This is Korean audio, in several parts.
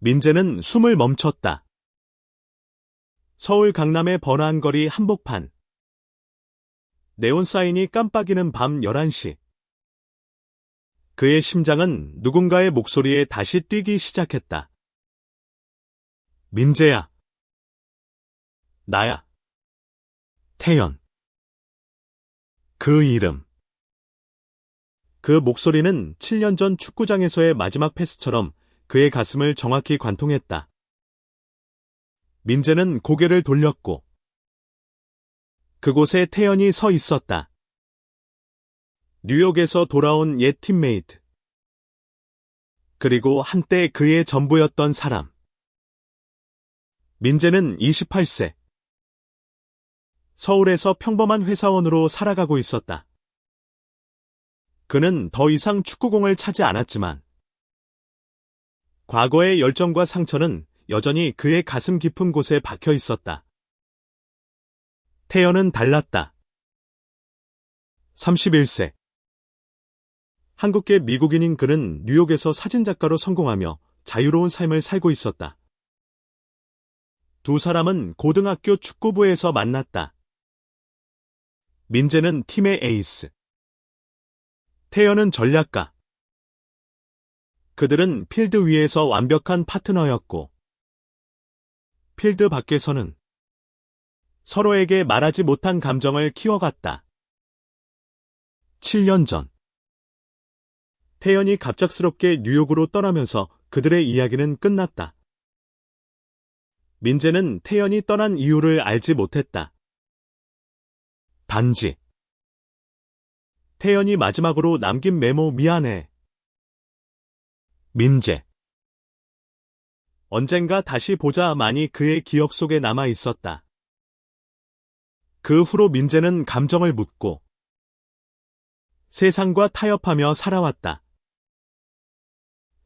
민재는 숨을 멈췄다. 서울 강남의 번화한 거리 한복판. 네온 사인이 깜빡이는 밤 11시. 그의 심장은 누군가의 목소리에 다시 뛰기 시작했다. 민재야. 나야. 태연. 그 이름. 그 목소리는 7년 전 축구장에서의 마지막 패스처럼 그의 가슴을 정확히 관통했다. 민재는 고개를 돌렸고 그곳에 태연이 서 있었다. 뉴욕에서 돌아온 옛 팀메이트. 그리고 한때 그의 전부였던 사람. 민재는 28세. 서울에서 평범한 회사원으로 살아가고 있었다. 그는 더 이상 축구공을 차지 않았지만 과거의 열정과 상처는 여전히 그의 가슴 깊은 곳에 박혀 있었다. 태연은 달랐다. 31세. 한국계 미국인인 그는 뉴욕에서 사진작가로 성공하며 자유로운 삶을 살고 있었다. 두 사람은 고등학교 축구부에서 만났다. 민재는 팀의 에이스. 태연은 전략가. 그들은 필드 위에서 완벽한 파트너였고 필드 밖에서는 서로에게 말하지 못한 감정을 키워갔다. 7년 전 태연이 갑작스럽게 뉴욕으로 떠나면서 그들의 이야기는 끝났다. 민재는 태연이 떠난 이유를 알지 못했다. 단지 태연이 마지막으로 남긴 메모 미안해. 민재. 언젠가 다시 보자만이 그의 기억 속에 남아 있었다. 그 후로 민재는 감정을 묻고 세상과 타협하며 살아왔다.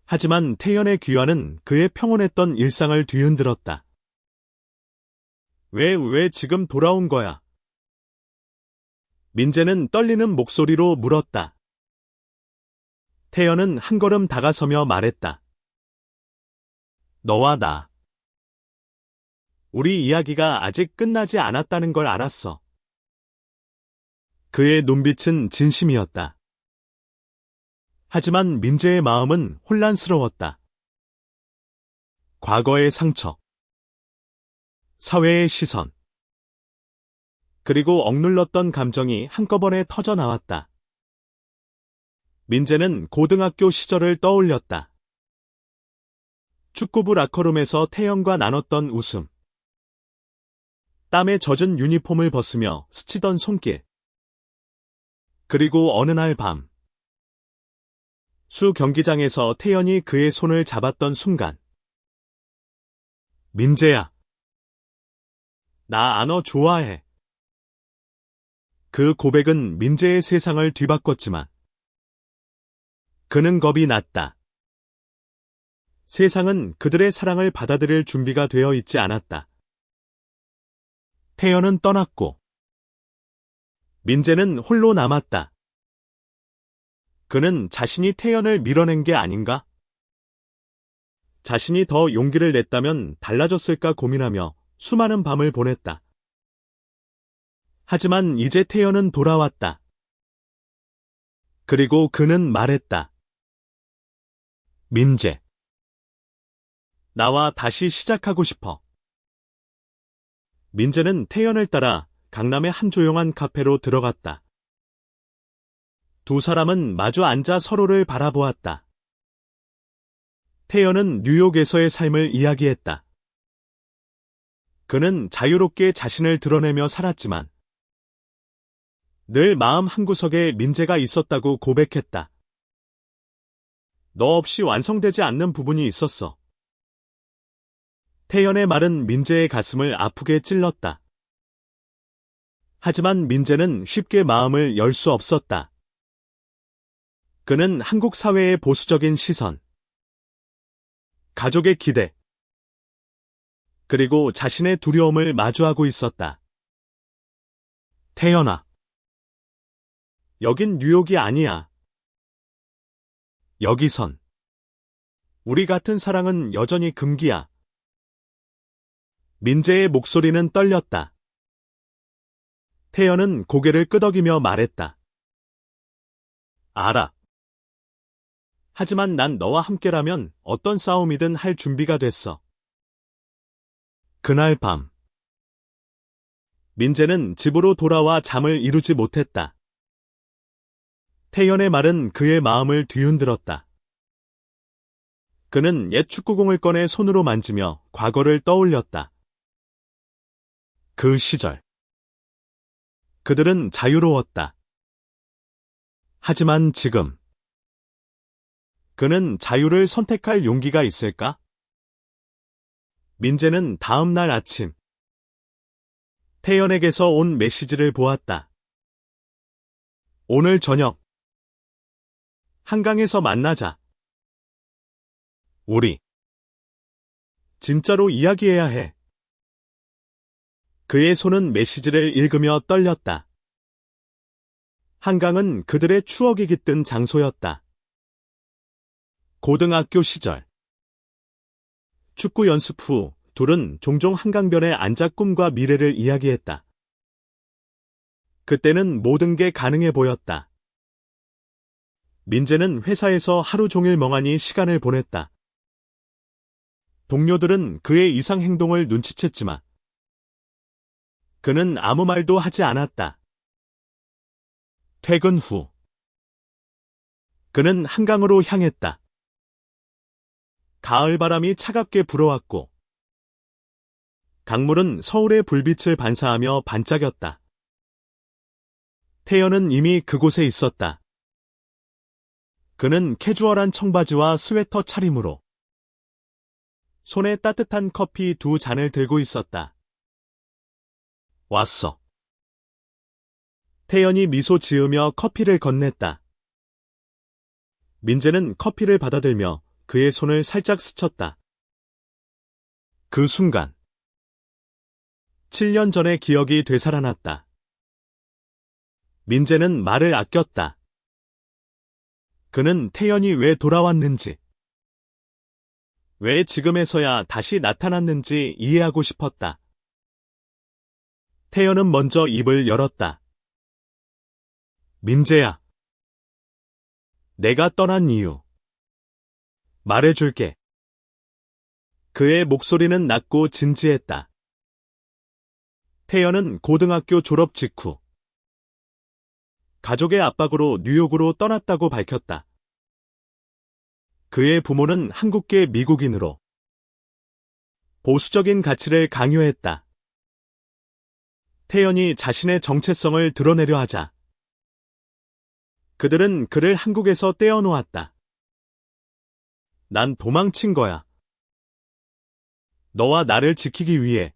하지만 태연의 귀환은 그의 평온했던 일상을 뒤흔들었다. 왜 지금 돌아온 거야? 민재는 떨리는 목소리로 물었다. 태연은 한 걸음 다가서며 말했다. 너와 나. 우리 이야기가 아직 끝나지 않았다는 걸 알았어. 그의 눈빛은 진심이었다. 하지만 민재의 마음은 혼란스러웠다. 과거의 상처, 사회의 시선, 그리고 억눌렀던 감정이 한꺼번에 터져나왔다. 민재는 고등학교 시절을 떠올렸다. 축구부 라커룸에서 태연과 나눴던 웃음. 땀에 젖은 유니폼을 벗으며 스치던 손길. 그리고 어느 날 밤. 수 경기장에서 태연이 그의 손을 잡았던 순간. 민재야. 나 너 좋아해. 그 고백은 민재의 세상을 뒤바꿨지만 그는 겁이 났다. 세상은 그들의 사랑을 받아들일 준비가 되어 있지 않았다. 태연은 떠났고 민재는 홀로 남았다. 그는 자신이 태연을 밀어낸 게 아닌가? 자신이 더 용기를 냈다면 달라졌을까 고민하며 수많은 밤을 보냈다. 하지만 이제 태연은 돌아왔다. 그리고 그는 말했다. 민재. 나와 다시 시작하고 싶어. 민재는 태연을 따라 강남의 한 조용한 카페로 들어갔다. 두 사람은 마주 앉아 서로를 바라보았다. 태연은 뉴욕에서의 삶을 이야기했다. 그는 자유롭게 자신을 드러내며 살았지만 늘 마음 한구석에 민재가 있었다고 고백했다. 너 없이 완성되지 않는 부분이 있었어. 태연의 말은 민재의 가슴을 아프게 찔렀다. 하지만 민재는 쉽게 마음을 열 수 없었다. 그는 한국 사회의 보수적인 시선, 가족의 기대, 그리고 자신의 두려움을 마주하고 있었다. 태연아. 여긴 뉴욕이 아니야. 여기선 우리 같은 사랑은 여전히 금기야. 민재의 목소리는 떨렸다. 태연은 고개를 끄덕이며 말했다. 알아. 하지만 난 너와 함께라면 어떤 싸움이든 할 준비가 됐어. 그날 밤. 민재는 집으로 돌아와 잠을 이루지 못했다. 태연의 말은 그의 마음을 뒤흔들었다. 그는 옛 축구공을 꺼내 손으로 만지며 과거를 떠올렸다. 그 시절. 그들은 자유로웠다. 하지만 지금. 그는 자유를 선택할 용기가 있을까? 민재는 다음 날 아침. 태연에게서 온 메시지를 보았다. 오늘 저녁. 한강에서 만나자. 우리. 진짜로 이야기해야 해. 그의 손은 메시지를 읽으며 떨렸다. 한강은 그들의 추억이 깃든 장소였다. 고등학교 시절. 축구 연습 후 둘은 종종 한강변에 앉아 꿈과 미래를 이야기했다. 그때는 모든 게 가능해 보였다. 민재는 회사에서 하루 종일 멍하니 시간을 보냈다. 동료들은 그의 이상 행동을 눈치챘지만 그는 아무 말도 하지 않았다. 퇴근 후 그는 한강으로 향했다. 가을바람이 차갑게 불어왔고 강물은 서울의 불빛을 반사하며 반짝였다. 태연은 이미 그곳에 있었다. 그는 캐주얼한 청바지와 스웨터 차림으로 손에 따뜻한 커피 2잔을 들고 있었다. 왔어. 태연이 미소 지으며 커피를 건넸다. 민재는 커피를 받아들며 그의 손을 살짝 스쳤다. 그 순간 7년 전의 기억이 되살아났다. 민재는 말을 아꼈다. 그는 태연이 왜 돌아왔는지, 왜 지금에서야 다시 나타났는지 이해하고 싶었다. 태연은 먼저 입을 열었다. 민재야. 내가 떠난 이유. 말해줄게. 그의 목소리는 낮고 진지했다. 태연은 고등학교 졸업 직후 가족의 압박으로 뉴욕으로 떠났다고 밝혔다. 그의 부모는 한국계 미국인으로 보수적인 가치를 강요했다. 태연이 자신의 정체성을 드러내려 하자 그들은 그를 한국에서 떼어놓았다. 난 도망친 거야. 너와 나를 지키기 위해.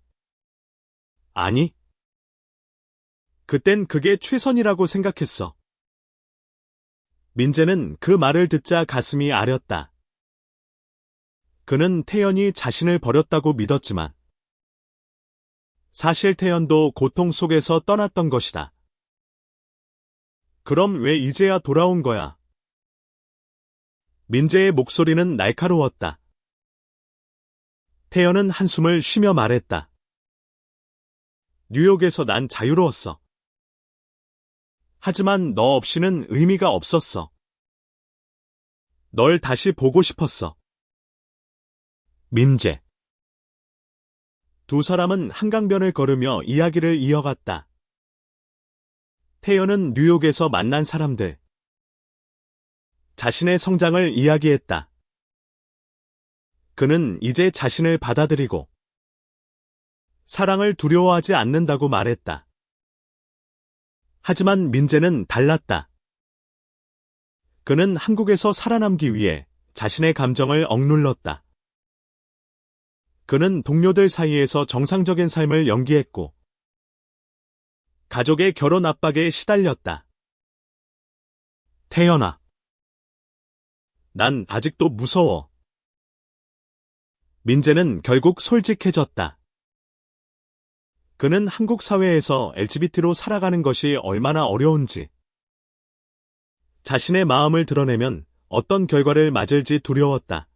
아니. 그땐 그게 최선이라고 생각했어. 민재는 그 말을 듣자 가슴이 아렸다. 그는 태연이 자신을 버렸다고 믿었지만 사실 태연도 고통 속에서 떠났던 것이다. 그럼 왜 이제야 돌아온 거야? 민재의 목소리는 날카로웠다. 태연은 한숨을 쉬며 말했다. 뉴욕에서 난 자유로웠어. 하지만 너 없이는 의미가 없었어. 널 다시 보고 싶었어. 민재. 두 사람은 한강변을 걸으며 이야기를 이어갔다. 태연은 뉴욕에서 만난 사람들, 자신의 성장을 이야기했다. 그는 이제 자신을 받아들이고 사랑을 두려워하지 않는다고 말했다. 하지만 민재는 달랐다. 그는 한국에서 살아남기 위해 자신의 감정을 억눌렀다. 그는 동료들 사이에서 정상적인 삶을 연기했고 가족의 결혼 압박에 시달렸다. 태연아. 난 아직도 무서워. 민재는 결국 솔직해졌다. 그는 한국 사회에서 LGBT로 살아가는 것이 얼마나 어려운지, 자신의 마음을 드러내면 어떤 결과를 맞을지 두려웠다.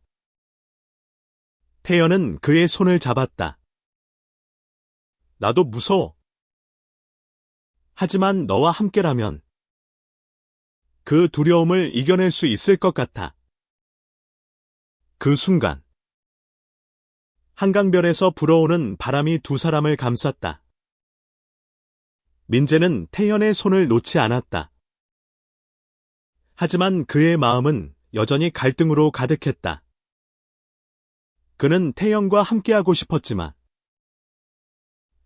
태연은 그의 손을 잡았다. 나도 무서워. 하지만 너와 함께라면 그 두려움을 이겨낼 수 있을 것 같아. 그 순간 한강변에서 불어오는 바람이 두 사람을 감쌌다. 민재는 태연의 손을 놓지 않았다. 하지만 그의 마음은 여전히 갈등으로 가득했다. 그는 태연과 함께하고 싶었지만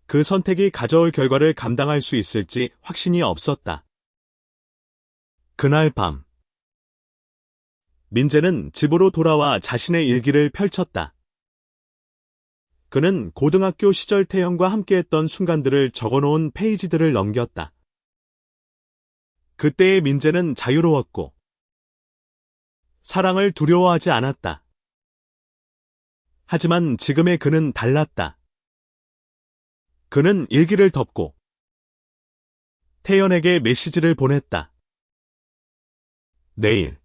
그 선택이 가져올 결과를 감당할 수 있을지 확신이 없었다. 그날 밤, 민재는 집으로 돌아와 자신의 일기를 펼쳤다. 그는 고등학교 시절 태연과 함께했던 순간들을 적어놓은 페이지들을 넘겼다. 그때의 민재는 자유로웠고 사랑을 두려워하지 않았다. 하지만 지금의 그는 달랐다. 그는 일기를 덮고 태연에게 메시지를 보냈다. 내일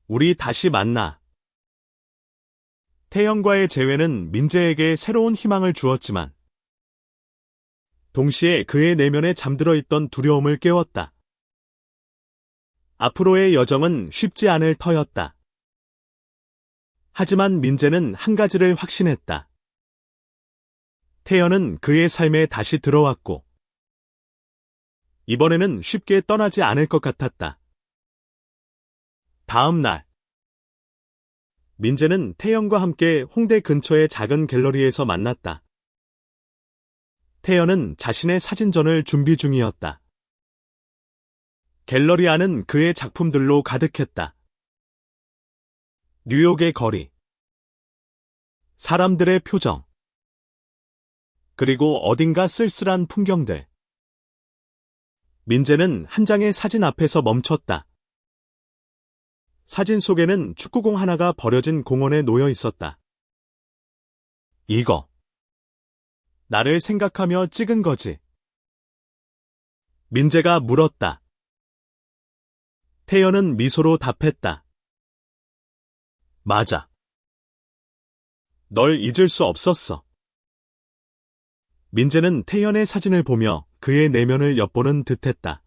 우리 다시 만나. 태연과의 재회는 민재에게 새로운 희망을 주었지만 동시에 그의 내면에 잠들어 있던 두려움을 깨웠다. 앞으로의 여정은 쉽지 않을 터였다. 하지만 민재는 한 가지를 확신했다. 태연은 그의 삶에 다시 들어왔고 이번에는 쉽게 떠나지 않을 것 같았다. 다음 날 민재는 태연과 함께 홍대 근처의 작은 갤러리에서 만났다. 태연은 자신의 사진전을 준비 중이었다. 갤러리 안은 그의 작품들로 가득했다. 뉴욕의 거리, 사람들의 표정, 그리고 어딘가 쓸쓸한 풍경들. 민재는 한 장의 사진 앞에서 멈췄다. 사진 속에는 축구공 하나가 버려진 공원에 놓여 있었다. 이거, 나를 생각하며 찍은 거지? 민재가 물었다. 태연은 미소로 답했다. 맞아. 널 잊을 수 없었어. 민재는 태연의 사진을 보며 그의 내면을 엿보는 듯했다.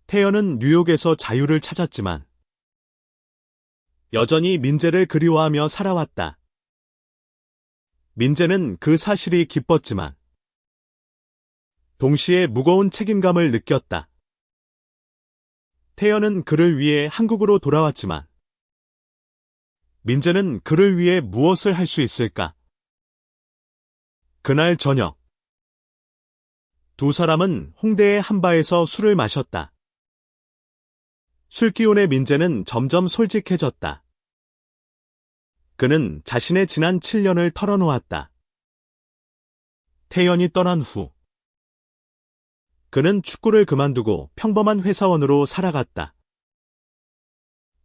태연은 뉴욕에서 자유를 찾았지만 여전히 민재를 그리워하며 살아왔다. 민재는 그 사실이 기뻤지만 동시에 무거운 책임감을 느꼈다. 태연은 그를 위해 한국으로 돌아왔지만 민재는 그를 위해 무엇을 할 수 있을까? 그날 저녁, 두 사람은 홍대의 한 바에서 술을 마셨다. 술기운의 민재는 점점 솔직해졌다. 그는 자신의 지난 7년을 털어놓았다. 태연이 떠난 후, 그는 축구를 그만두고 평범한 회사원으로 살아갔다.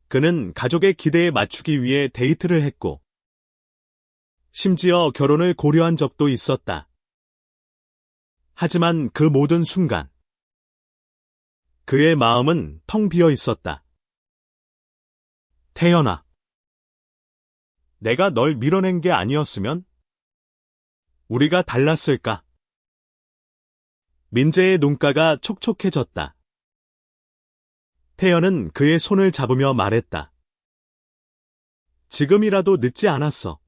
그는 가족의 기대에 맞추기 위해 데이트를 했고, 심지어 결혼을 고려한 적도 있었다. 하지만 그 모든 순간, 그의 마음은 텅 비어 있었다. 태연아, 내가 널 밀어낸 게 아니었으면 우리가 달랐을까? 민재의 눈가가 촉촉해졌다. 태연은 그의 손을 잡으며 말했다. 지금이라도 늦지 않았어.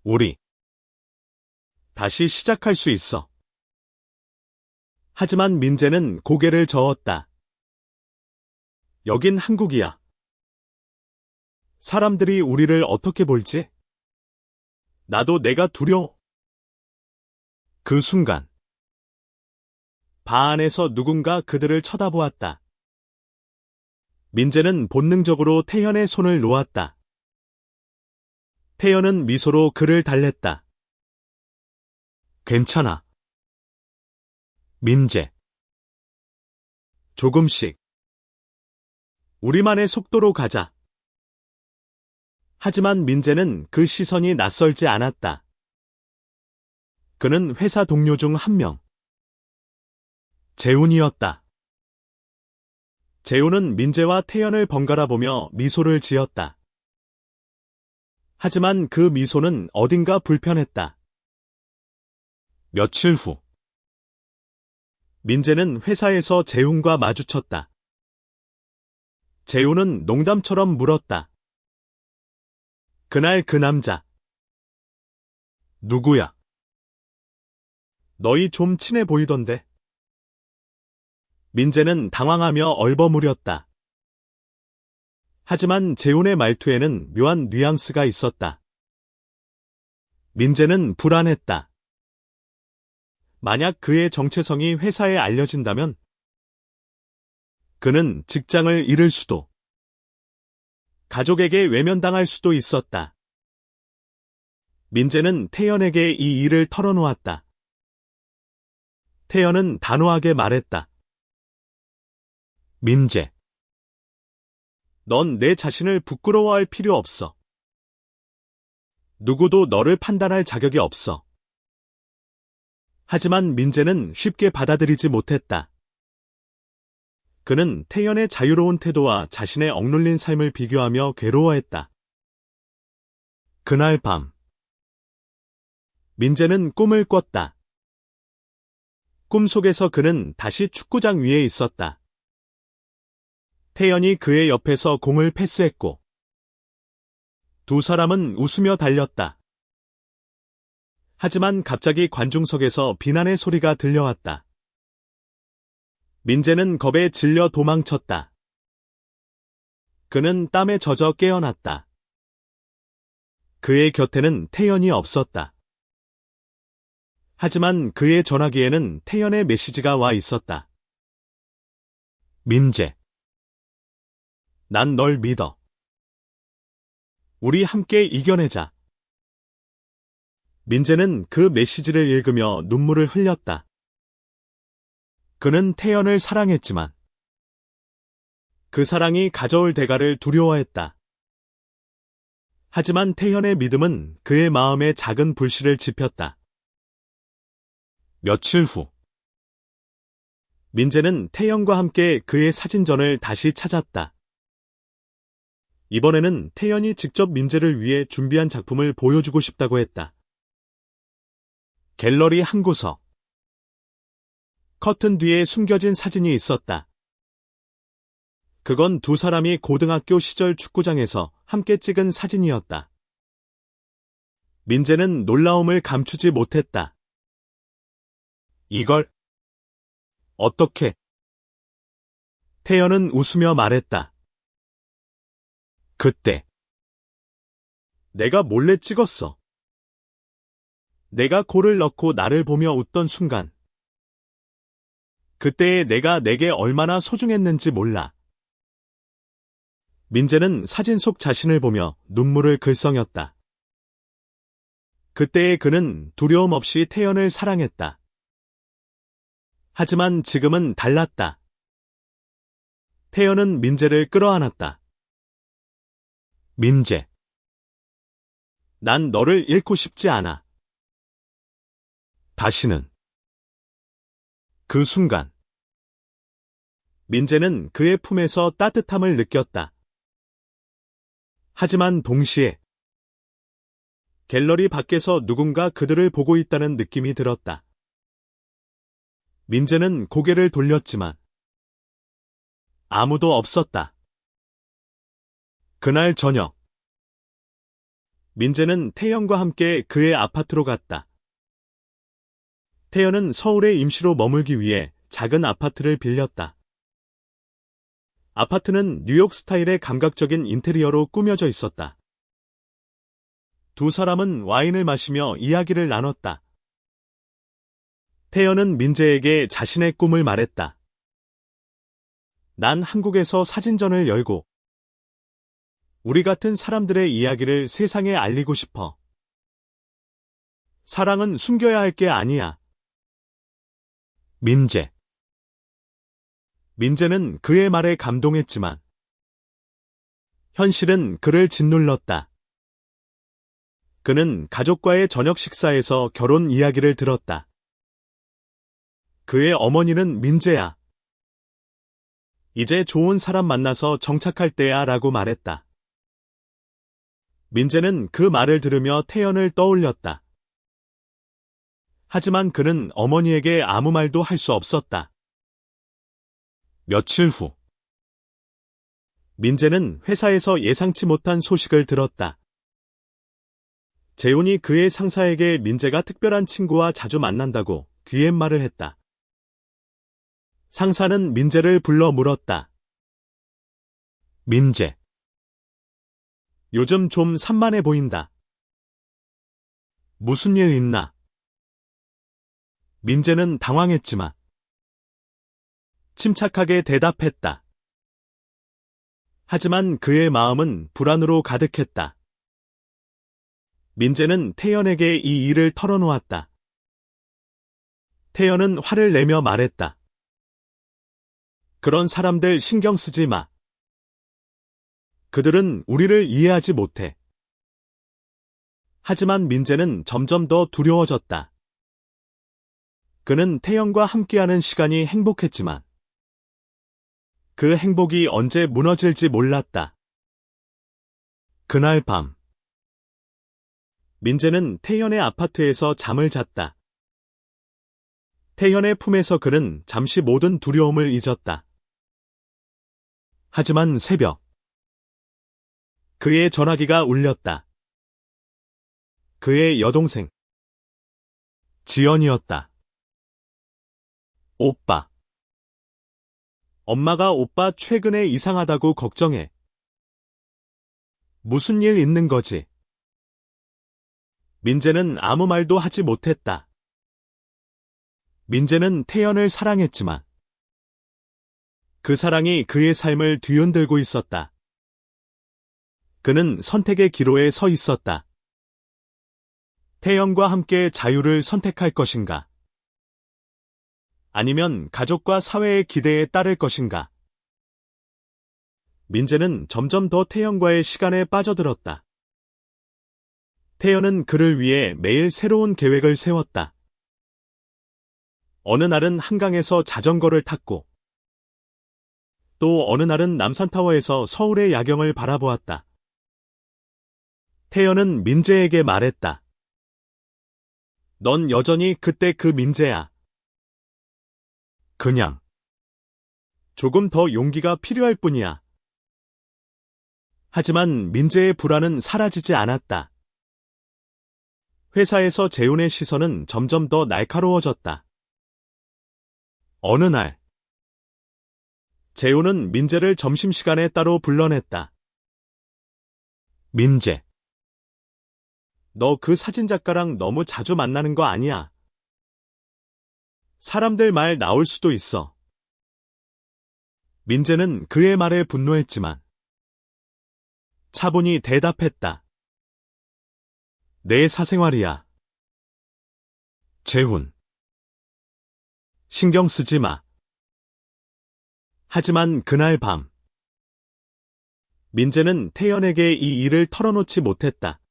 우리 다시 시작할 수 있어. 하지만 민재는 고개를 저었다. 여긴 한국이야. 사람들이 우리를 어떻게 볼지? 나도 내가 두려워. 그 순간, 바 안에서 누군가 그들을 쳐다보았다. 민재는 본능적으로 태연의 손을 놓았다. 태연은 미소로 그를 달랬다. 괜찮아. 민재. 조금씩. 우리만의 속도로 가자. 하지만 민재는 그 시선이 낯설지 않았다. 그는 회사 동료 중 한 명. 재훈이었다. 재훈은 민재와 태연을 번갈아 보며 미소를 지었다. 하지만 그 미소는 어딘가 불편했다. 며칠 후, 민재는 회사에서 재훈과 마주쳤다. 재훈은 농담처럼 물었다. 그날 그 남자. 누구야? 너희 좀 친해 보이던데. 민재는 당황하며 얼버무렸다. 하지만 재훈의 말투에는 묘한 뉘앙스가 있었다. 민재는 불안했다. 만약 그의 정체성이 회사에 알려진다면 그는 직장을 잃을 수도, 가족에게 외면당할 수도 있었다. 민재는 태연에게 이 일을 털어놓았다. 태연은 단호하게 말했다. 민재, 넌 내 자신을 부끄러워할 필요 없어. 누구도 너를 판단할 자격이 없어. 하지만 민재는 쉽게 받아들이지 못했다. 그는 태연의 자유로운 태도와 자신의 억눌린 삶을 비교하며 괴로워했다. 그날 밤, 민재는 꿈을 꿨다. 꿈속에서 그는 다시 축구장 위에 있었다. 태연이 그의 옆에서 공을 패스했고, 두 사람은 웃으며 달렸다. 하지만 갑자기 관중석에서 비난의 소리가 들려왔다. 민재는 겁에 질려 도망쳤다. 그는 땀에 젖어 깨어났다. 그의 곁에는 태연이 없었다. 하지만 그의 전화기에는 태연의 메시지가 와 있었다. 민재, 난 널 믿어. 우리 함께 이겨내자. 민재는 그 메시지를 읽으며 눈물을 흘렸다. 그는 태연을 사랑했지만 그 사랑이 가져올 대가를 두려워했다. 하지만 태연의 믿음은 그의 마음에 작은 불씨를 지폈다. 며칠 후, 민재는 태연과 함께 그의 사진전을 다시 찾았다. 이번에는 태연이 직접 민재를 위해 준비한 작품을 보여주고 싶다고 했다. 갤러리 한 구석. 커튼 뒤에 숨겨진 사진이 있었다. 그건 두 사람이 고등학교 시절 축구장에서 함께 찍은 사진이었다. 민재는 놀라움을 감추지 못했다. 이걸 어떻게? 태연은 웃으며 말했다. 그때 내가 몰래 찍었어. 내가 골을 넣고 나를 보며 웃던 순간, 그때의 내가 내게 얼마나 소중했는지 몰라. 민재는 사진 속 자신을 보며 눈물을 글썽였다. 그때의 그는 두려움 없이 태연을 사랑했다. 하지만 지금은 달랐다. 태연은 민재를 끌어안았다. 민재, 난 너를 잃고 싶지 않아. 다시는. 그 순간, 민재는 그의 품에서 따뜻함을 느꼈다. 하지만 동시에 갤러리 밖에서 누군가 그들을 보고 있다는 느낌이 들었다. 민재는 고개를 돌렸지만 아무도 없었다. 그날 저녁, 민재는 태연과 함께 그의 아파트로 갔다. 태연은 서울에 임시로 머물기 위해 작은 아파트를 빌렸다. 아파트는 뉴욕 스타일의 감각적인 인테리어로 꾸며져 있었다. 두 사람은 와인을 마시며 이야기를 나눴다. 태연은 민재에게 자신의 꿈을 말했다. 난 한국에서 사진전을 열고 우리 같은 사람들의 이야기를 세상에 알리고 싶어. 사랑은 숨겨야 할 게 아니야. 민재. 민재는 그의 말에 감동했지만 현실은 그를 짓눌렀다. 그는 가족과의 저녁 식사에서 결혼 이야기를 들었다. 그의 어머니는 민재야. 이제 좋은 사람 만나서 정착할 때야 라고 말했다. 민재는 그 말을 들으며 태연을 떠올렸다. 하지만 그는 어머니에게 아무 말도 할 수 없었다. 며칠 후, 민재는 회사에서 예상치 못한 소식을 들었다. 재훈이 그의 상사에게 민재가 특별한 친구와 자주 만난다고 귀옛말을 했다. 상사는 민재를 불러 물었다. 민재, 요즘 좀 산만해 보인다. 무슨 일 있나? 민재는 당황했지만 침착하게 대답했다. 하지만 그의 마음은 불안으로 가득했다. 민재는 태연에게 이 일을 털어놓았다. 태연은 화를 내며 말했다. 그런 사람들 신경 쓰지 마. 그들은 우리를 이해하지 못해. 하지만 민재는 점점 더 두려워졌다. 그는 태연과 함께하는 시간이 행복했지만 그 행복이 언제 무너질지 몰랐다. 그날 밤, 민재는 태연의 아파트에서 잠을 잤다. 태연의 품에서 그는 잠시 모든 두려움을 잊었다. 하지만 새벽, 그의 전화기가 울렸다. 그의 여동생, 지연이었다. 오빠. 엄마가 오빠 최근에 이상하다고 걱정해. 무슨 일 있는 거지? 민재는 아무 말도 하지 못했다. 민재는 태연을 사랑했지만 그 사랑이 그의 삶을 뒤흔들고 있었다. 그는 선택의 기로에 서 있었다. 태연과 함께 자유를 선택할 것인가? 아니면 가족과 사회의 기대에 따를 것인가? 민재는 점점 더 태연과의 시간에 빠져들었다. 태연은 그를 위해 매일 새로운 계획을 세웠다. 어느 날은 한강에서 자전거를 탔고, 또 어느 날은 남산타워에서 서울의 야경을 바라보았다. 태연은 민재에게 말했다. 넌 여전히 그때 그 민재야. 그냥 조금 더 용기가 필요할 뿐이야. 하지만 민재의 불안은 사라지지 않았다. 회사에서 재훈의 시선은 점점 더 날카로워졌다. 어느 날, 재훈은 민재를 점심시간에 따로 불러냈다. 민재, 너 그 사진작가랑 너무 자주 만나는 거 아니야? 사람들 말 나올 수도 있어. 민재는 그의 말에 분노했지만 차분히 대답했다. 내 사생활이야. 재훈, 신경 쓰지 마. 하지만 그날 밤, 민재는 태연에게 이 일을 털어놓지 못했다.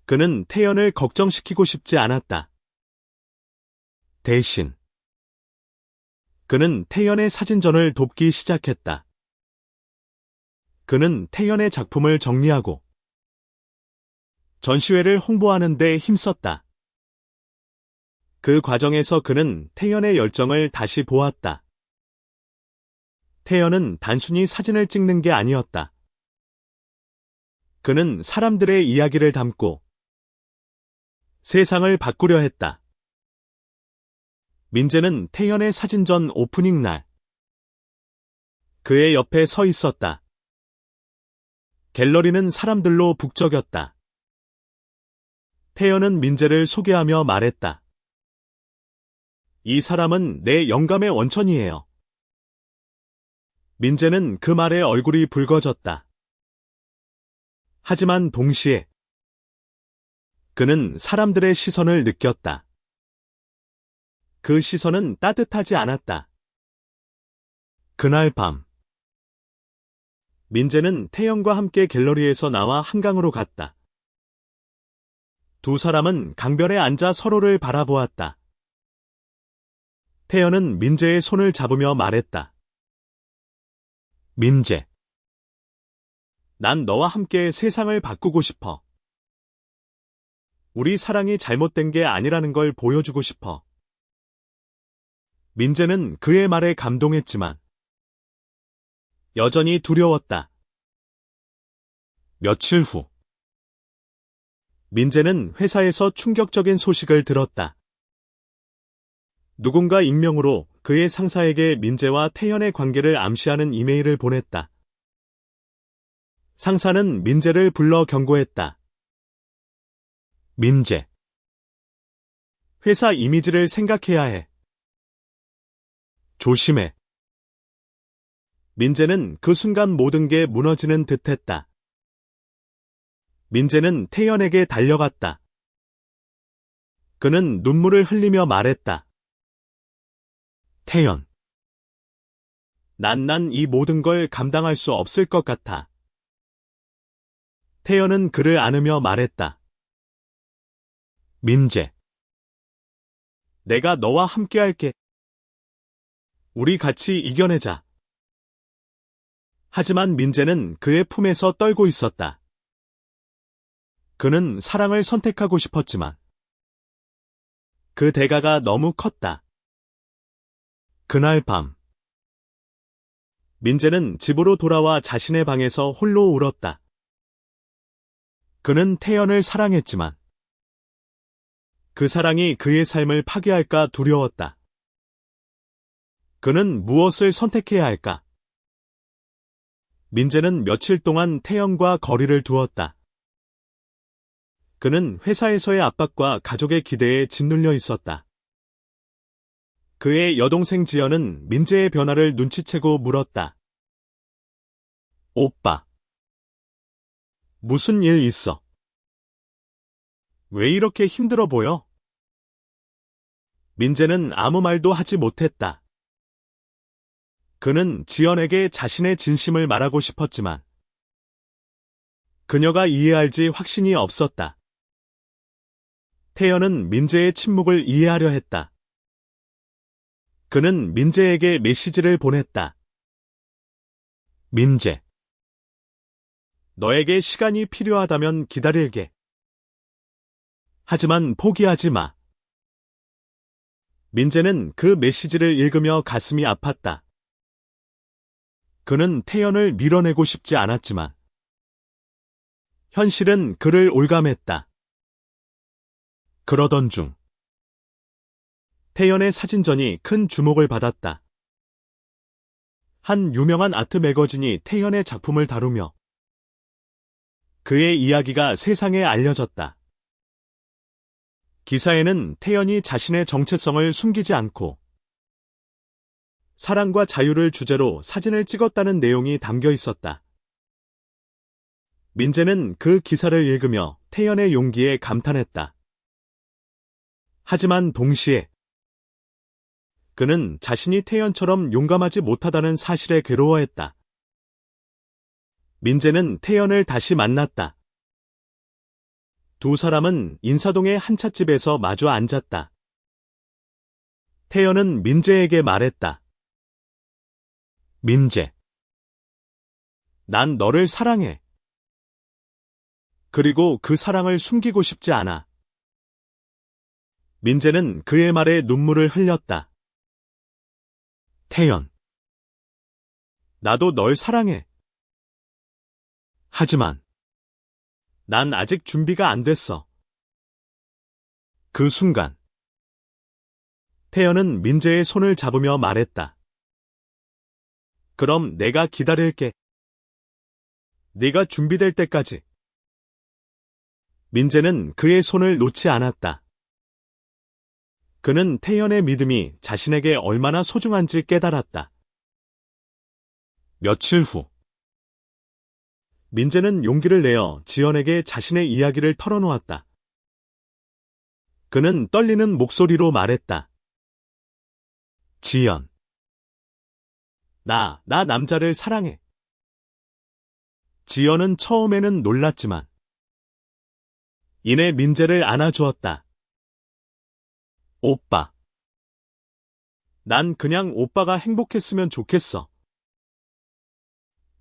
그는 태연을 걱정시키고 싶지 않았다. 대신 그는 태연의 사진전을 돕기 시작했다. 그는 태연의 작품을 정리하고 전시회를 홍보하는 데 힘썼다. 그 과정에서 그는 태연의 열정을 다시 보았다. 태연은 단순히 사진을 찍는 게 아니었다. 그는 사람들의 이야기를 담고 세상을 바꾸려 했다. 민재는 태연의 사진전 오프닝 날, 그의 옆에 서 있었다. 갤러리는 사람들로 북적였다. 태연은 민재를 소개하며 말했다. 이 사람은 내 영감의 원천이에요. 민재는 그 말에 얼굴이 붉어졌다. 하지만 동시에 그는 사람들의 시선을 느꼈다. 그 시선은 따뜻하지 않았다. 그날 밤, 민재는 태연과 함께 갤러리에서 나와 한강으로 갔다. 두 사람은 강변에 앉아 서로를 바라보았다. 태연은 민재의 손을 잡으며 말했다. 민재, 난 너와 함께 세상을 바꾸고 싶어. 우리 사랑이 잘못된 게 아니라는 걸 보여주고 싶어. 민재는 그의 말에 감동했지만 여전히 두려웠다. 며칠 후, 민재는 회사에서 충격적인 소식을 들었다. 누군가 익명으로 그의 상사에게 민재와 태연의 관계를 암시하는 이메일을 보냈다. 상사는 민재를 불러 경고했다. 민재. 회사 이미지를 생각해야 해. 조심해. 민재는 그 순간 모든 게 무너지는 듯했다. 민재는 태연에게 달려갔다. 그는 눈물을 흘리며 말했다. 태연. 난 이 모든 걸 감당할 수 없을 것 같아. 태연은 그를 안으며 말했다. 민재. 내가 너와 함께 할게. 우리 같이 이겨내자. 하지만 민재는 그의 품에서 떨고 있었다. 그는 사랑을 선택하고 싶었지만 그 대가가 너무 컸다. 그날 밤, 민재는 집으로 돌아와 자신의 방에서 홀로 울었다. 그는 태연을 사랑했지만 그 사랑이 그의 삶을 파괴할까 두려웠다. 그는 무엇을 선택해야 할까? 민재는 며칠 동안 태연과 거리를 두었다. 그는 회사에서의 압박과 가족의 기대에 짓눌려 있었다. 그의 여동생 지연은 민재의 변화를 눈치채고 물었다. 오빠. 무슨 일 있어? 왜 이렇게 힘들어 보여? 민재는 아무 말도 하지 못했다. 그는 지연에게 자신의 진심을 말하고 싶었지만 그녀가 이해할지 확신이 없었다. 태연은 민재의 침묵을 이해하려 했다. 그는 민재에게 메시지를 보냈다. 민재. 너에게 시간이 필요하다면 기다릴게. 하지만 포기하지 마. 민재는 그 메시지를 읽으며 가슴이 아팠다. 그는 태연을 밀어내고 싶지 않았지만 현실은 그를 올감했다. 그러던 중 태연의 사진전이 큰 주목을 받았다. 한 유명한 아트 매거진이 태연의 작품을 다루며 그의 이야기가 세상에 알려졌다. 기사에는 태연이 자신의 정체성을 숨기지 않고 사랑과 자유를 주제로 사진을 찍었다는 내용이 담겨 있었다. 민재는 그 기사를 읽으며 태연의 용기에 감탄했다. 하지만 동시에 그는 자신이 태연처럼 용감하지 못하다는 사실에 괴로워했다. 민재는 태연을 다시 만났다. 두 사람은 인사동의 한 찻집에서 마주 앉았다. 태연은 민재에게 말했다. 민재. 난 너를 사랑해. 그리고 그 사랑을 숨기고 싶지 않아. 민재는 그의 말에 눈물을 흘렸다. 태연. 나도 널 사랑해. 하지만 난 아직 준비가 안 됐어. 그 순간 태연은 민재의 손을 잡으며 말했다. 그럼 내가 기다릴게. 네가 준비될 때까지. 민재는 그의 손을 놓지 않았다. 그는 태연의 믿음이 자신에게 얼마나 소중한지 깨달았다. 며칠 후 민재는 용기를 내어 지연에게 자신의 이야기를 털어놓았다. 그는 떨리는 목소리로 말했다. 지연. 나 남자를 사랑해. 지연은 처음에는 놀랐지만 이내 민재를 안아주었다. 오빠. 난 그냥 오빠가 행복했으면 좋겠어.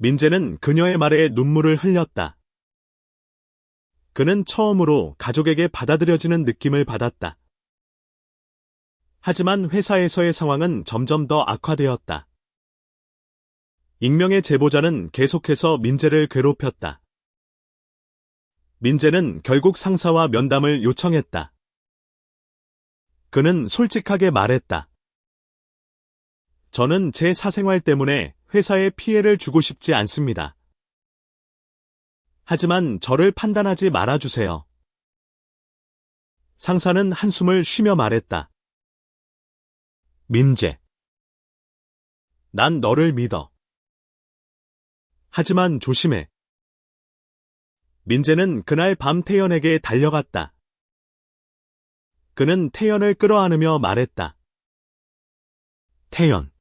민재는 그녀의 말에 눈물을 흘렸다. 그는 처음으로 가족에게 받아들여지는 느낌을 받았다. 하지만 회사에서의 상황은 점점 더 악화되었다. 익명의 제보자는 계속해서 민재를 괴롭혔다. 민재는 결국 상사와 면담을 요청했다. 그는 솔직하게 말했다. 저는 제 사생활 때문에 회사에 피해를 주고 싶지 않습니다. 하지만 저를 판단하지 말아주세요. 상사는 한숨을 쉬며 말했다. 민재. 난 너를 믿어. 하지만 조심해. 민재는 그날 밤 태연에게 달려갔다. 그는 태연을 끌어안으며 말했다. 태연.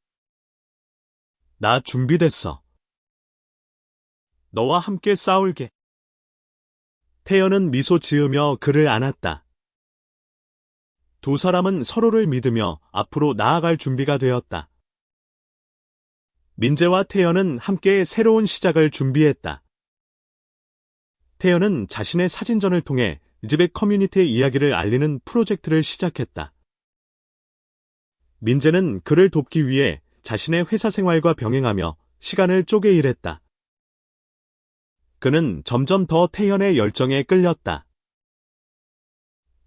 나 준비됐어. 너와 함께 싸울게. 태연은 미소 지으며 그를 안았다. 두 사람은 서로를 믿으며 앞으로 나아갈 준비가 되었다. 민재와 태연은 함께 새로운 시작을 준비했다. 태연은 자신의 사진전을 통해 집의 커뮤니티의 이야기를 알리는 프로젝트를 시작했다. 민재는 그를 돕기 위해 자신의 회사 생활과 병행하며 시간을 쪼개 일했다. 그는 점점 더 태연의 열정에 끌렸다.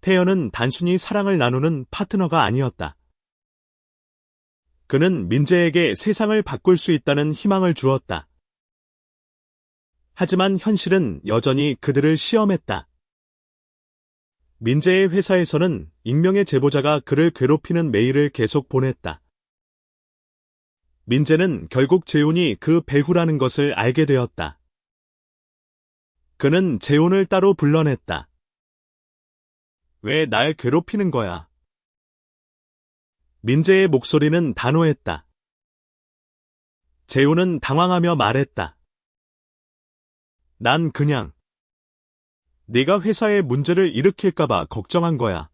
태연은 단순히 사랑을 나누는 파트너가 아니었다. 그는 민재에게 세상을 바꿀 수 있다는 희망을 주었다. 하지만 현실은 여전히 그들을 시험했다. 민재의 회사에서는 익명의 제보자가 그를 괴롭히는 메일을 계속 보냈다. 민재는 결국 재훈이 그 배후라는 것을 알게 되었다. 그는 재훈을 따로 불러냈다. 왜 날 괴롭히는 거야? 민재의 목소리는 단호했다. 재훈은 당황하며 말했다. 난 그냥 네가 회사에 문제를 일으킬까봐 걱정한 거야.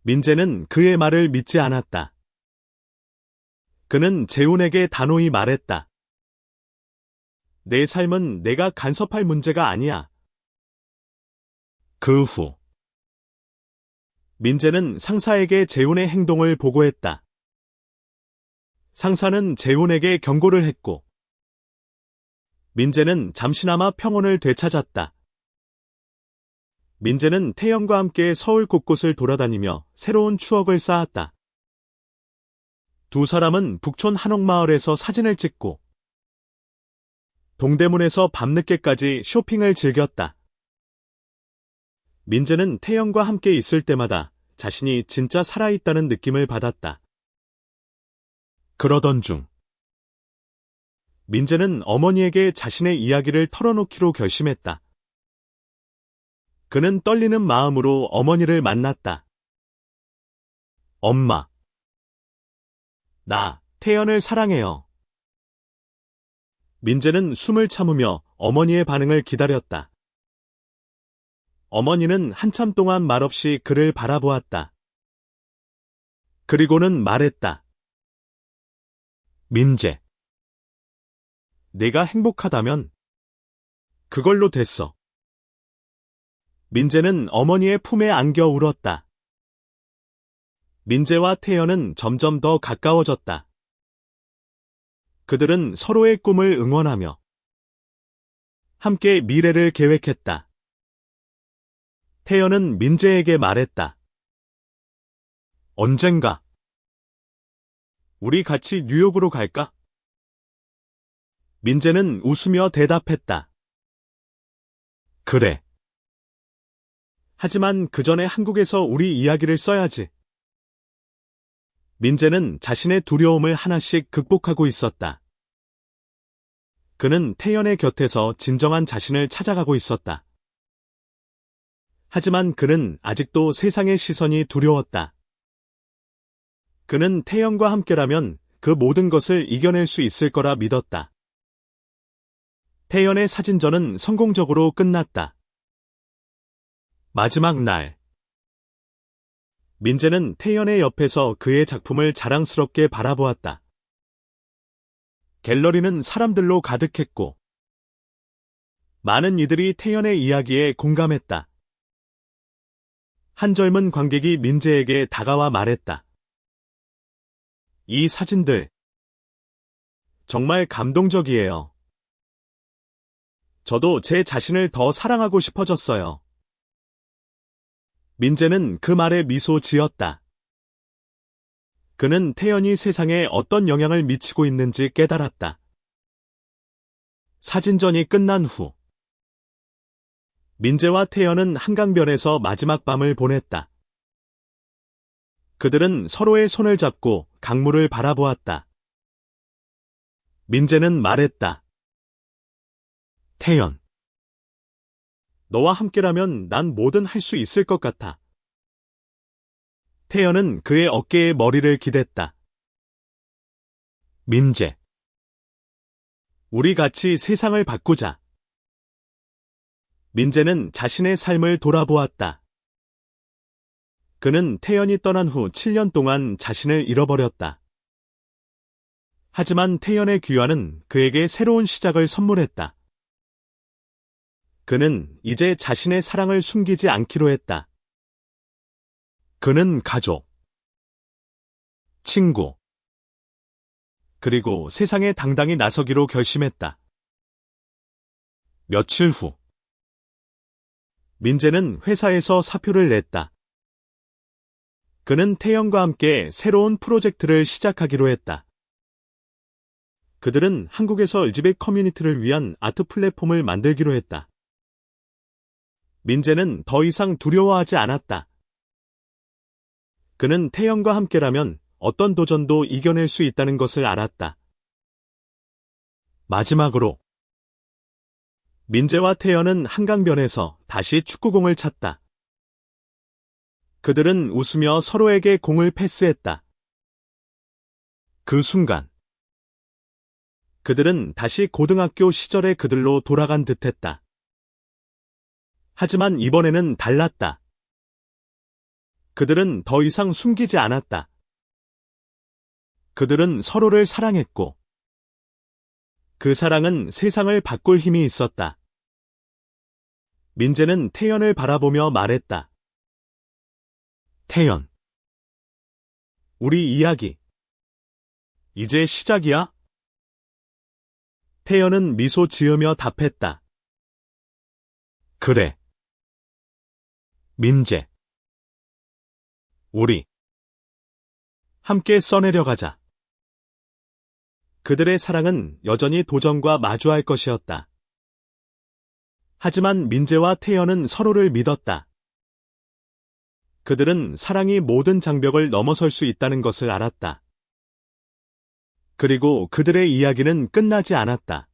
민재는 그의 말을 믿지 않았다. 그는 재훈에게 단호히 말했다. 내 삶은 내가 간섭할 문제가 아니야. 그 후 민재는 상사에게 재훈의 행동을 보고했다. 상사는 재훈에게 경고를 했고 민재는 잠시나마 평온을 되찾았다. 민재는 태연과 함께 서울 곳곳을 돌아다니며 새로운 추억을 쌓았다. 두 사람은 북촌 한옥마을에서 사진을 찍고 동대문에서 밤늦게까지 쇼핑을 즐겼다. 민재는 태연과 함께 있을 때마다 자신이 진짜 살아있다는 느낌을 받았다. 그러던 중 민재는 어머니에게 자신의 이야기를 털어놓기로 결심했다. 그는 떨리는 마음으로 어머니를 만났다. 엄마. 나 태연을 사랑해요. 민재는 숨을 참으며 어머니의 반응을 기다렸다. 어머니는 한참 동안 말없이 그를 바라보았다. 그리고는 말했다. 민재. 내가 행복하다면 그걸로 됐어. 민재는 어머니의 품에 안겨 울었다. 민재와 태연은 점점 더 가까워졌다. 그들은 서로의 꿈을 응원하며 함께 미래를 계획했다. 태연은 민재에게 말했다. 언젠가 우리 같이 뉴욕으로 갈까? 민재는 웃으며 대답했다. 그래. 하지만 그 전에 한국에서 우리 이야기를 써야지. 민재는 자신의 두려움을 하나씩 극복하고 있었다. 그는 태연의 곁에서 진정한 자신을 찾아가고 있었다. 하지만 그는 아직도 세상의 시선이 두려웠다. 그는 태연과 함께라면 그 모든 것을 이겨낼 수 있을 거라 믿었다. 태연의 사진전은 성공적으로 끝났다. 마지막 날 민재는 태연의 옆에서 그의 작품을 자랑스럽게 바라보았다. 갤러리는 사람들로 가득했고, 많은 이들이 태연의 이야기에 공감했다. 한 젊은 관객이 민재에게 다가와 말했다. 이 사진들, 정말 감동적이에요. 저도 제 자신을 더 사랑하고 싶어졌어요. 민재는 그 말에 미소 지었다. 그는 태연이 세상에 어떤 영향을 미치고 있는지 깨달았다. 사진전이 끝난 후, 민재와 태연은 한강변에서 마지막 밤을 보냈다. 그들은 서로의 손을 잡고 강물을 바라보았다. 민재는 말했다. 태연, 너와 함께라면 난 뭐든 할 수 있을 것 같아. 태연은 그의 어깨에 머리를 기댔다. 민재, 우리 같이 세상을 바꾸자. 민재는 자신의 삶을 돌아보았다. 그는 태연이 떠난 후 7년 동안 자신을 잃어버렸다. 하지만 태연의 귀환은 그에게 새로운 시작을 선물했다. 그는 이제 자신의 사랑을 숨기지 않기로 했다. 그는 가족, 친구, 그리고 세상에 당당히 나서기로 결심했다. 며칠 후, 민재는 회사에서 사표를 냈다. 그는 태연과 함께 새로운 프로젝트를 시작하기로 했다. 그들은 한국에서 LGBT 커뮤니티를 위한 아트 플랫폼을 만들기로 했다. 민재는 더 이상 두려워하지 않았다. 그는 태연과 함께라면 어떤 도전도 이겨낼 수 있다는 것을 알았다. 마지막으로, 민재와 태연은 한강변에서 다시 축구공을 찼다. 그들은 웃으며 서로에게 공을 패스했다. 그 순간, 그들은 다시 고등학교 시절의 그들로 돌아간 듯했다. 하지만 이번에는 달랐다. 그들은 더 이상 숨기지 않았다. 그들은 서로를 사랑했고, 그 사랑은 세상을 바꿀 힘이 있었다. 민재는 태연을 바라보며 말했다. 태연, 우리 이야기, 이제 시작이야? 태연은 미소 지으며 답했다. 그래. 민재, 우리 함께 써내려가자. 그들의 사랑은 여전히 도전과 마주할 것이었다. 하지만 민재와 태연은 서로를 믿었다. 그들은 사랑이 모든 장벽을 넘어설 수 있다는 것을 알았다. 그리고 그들의 이야기는 끝나지 않았다.